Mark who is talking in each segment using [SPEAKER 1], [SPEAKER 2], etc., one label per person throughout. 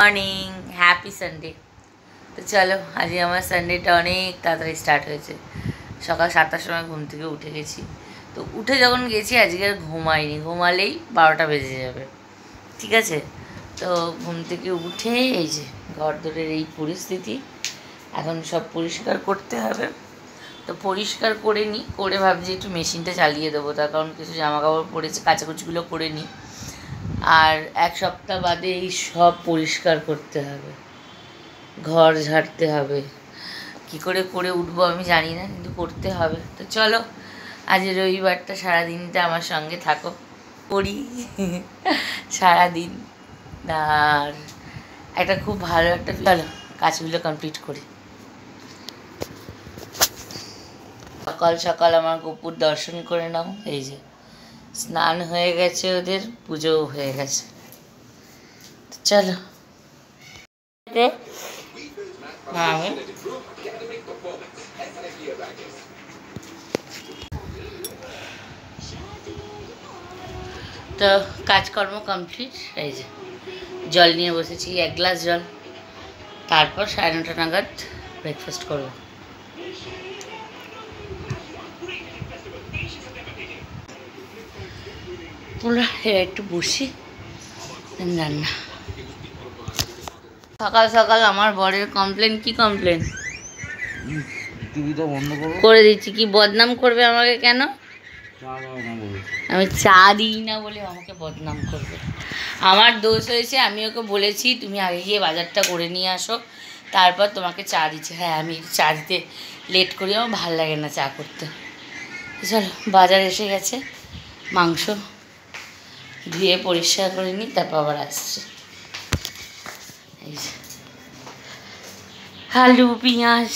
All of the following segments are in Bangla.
[SPEAKER 1] Morning, happy Sunday. তো চলো, আজকে আমার সানডেটা অনেক তাড়াতাড়ি স্টার্ট হয়েছে। সকাল 7টার সময় ঘুম থেকে উঠে গেছি। তো উঠে যখন গেছি আজকে আর ঘুমাইনি, ঘুমালেই 12টা বেজে যাবে। ঠিক আছে, তো ঘুম থেকে উঠে এই যে ঘর দরের এই পরিস্থিতি, এখন সব পরিষ্কার করতে হবে। তো পরিষ্কার করে নিই, করে ভাবছি একটু মেশিনটা চালিয়ে দেবো, তার কারণ কিছু জামা কাপড় পরেছে, কাচাকুচিগুলো করে নিই। আর এক সপ্তাহ বাদে এই সব পরিষ্কার করতে হবে, ঘর ঝাড়তে হবে। কী করে করে উঠবো আমি জানি না, কিন্তু করতে হবে। তো চলো, আজ রবিবারটা সারাদিনটা আমার সঙ্গে থাকো, করি সারাদিন। আর একটা খুব ভালো একটা চলো কাজগুলো কমপ্লিট করি। সকাল সকাল আমার গপুর দর্শন করে নাও। এই যে স্নান হয়ে গেছে, ওদের পুজোও হয়ে গেছে। চলো তো কাজকর্ম কমপ্লিট। এই যে জল নিয়ে বসেছি, 1 গ্লাস জল। তারপর 9:30 নাগাদ ব্রেকফাস্ট করবো। তোমরা একটু বসি, রান্না। সকাল সকাল আমার বরের কমপ্লেন। কি কমপ্লেন?
[SPEAKER 2] টিভিটা বন্ধ করো।
[SPEAKER 1] করে দিচ্ছি। কি বদনাম করবে আমাকে? কেন? আমি চা দিই না বলে আমাকে বদনাম করবে? আমার দোষ হয়েছে, আমি ওকে বলেছি তুমি আগে গিয়ে বাজারটা করে নিয়ে আসো, তারপর তোমাকে চা দিচ্ছি। হ্যাঁ, আমি চা দিতে লেট করি, আমার ভালো লাগে না চা করতে। চলো, বাজার এসে গেছে, মাংস ধুয়ে পরিষ্কার করে নিই, তারপর আবার আসছি। এই যে আলু, পেঁয়াজ,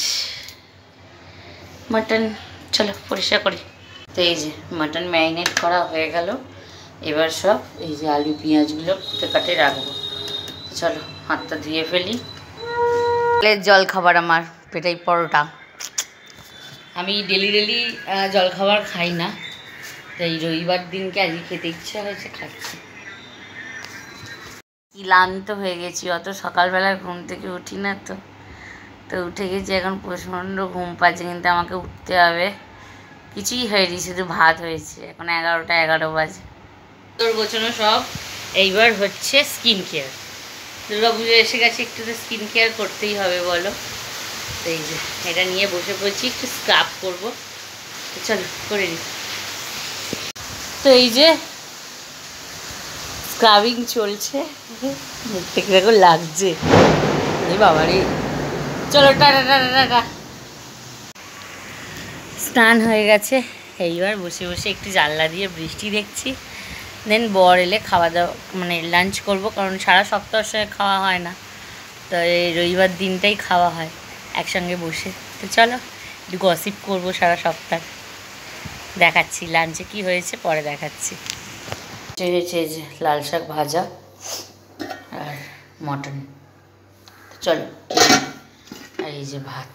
[SPEAKER 1] মাটন, চলো পরিষ্কার করি। তো এই যে মাটন ম্যারিনেট করা হয়ে গেল। এবার সব এই যে আলু পেঁয়াজগুলো কুটে কাটে রাখবো। চলো হাতটা ধুয়ে ফেলি। জল খাবার আমার পেটাই পরোটা। আমি ডেলি জল খাবার খাই না, তাই রবিবার দিনকে আজকে খেতে ইচ্ছা হয়েছে, খাচ্ছি। ক্লান্ত হয়ে গেছি, অত সকালবেলা ঘুম থেকে উঠি না। তো উঠে গেছি, এখন প্রচণ্ড ঘুম পাচ্ছে, কিন্তু আমাকে উঠতে হবে। কিছুই হয়নি, শুধু ভাত হয়েছে। এখন 11টা 11 বাজে। তোর গোছানো সব। এইবার হচ্ছে স্কিন কেয়ার। দুর্গাপুজো এসে গেছে, একটু তো স্কিন কেয়ার করতেই হবে বলো। তো এই যে এটা নিয়ে বসে পড়ছি, একটু স্ক্রাব করবো। তো চলো করে নিই। তো এই যে স্ক্রাবিং চলছে, মুখ থেকে দেখো লাগছে। এই বাবারে, চলো টাটা টাটা টাটা। স্নান হয়ে গেছে, এইবার বসে বসে একটু জানলা দিয়ে বৃষ্টি দেখছি। দেন বর এলে খাওয়া দাওয়া মানে লাঞ্চ করব, কারণ সারা সপ্তাহের সঙ্গে খাওয়া হয় না, তো এই রবিবার দিনটাই খাওয়া হয় একসঙ্গে বসে। তো চলো একটু গসিপ করবো সারা সপ্তাহ। দেখাচ্ছি লাঞ্চে কি হয়েছে, পরে দেখাচ্ছি। হয়েছে এই যে লাল শাক ভাজা আর মটন। চলো, আর এই যে ভাত।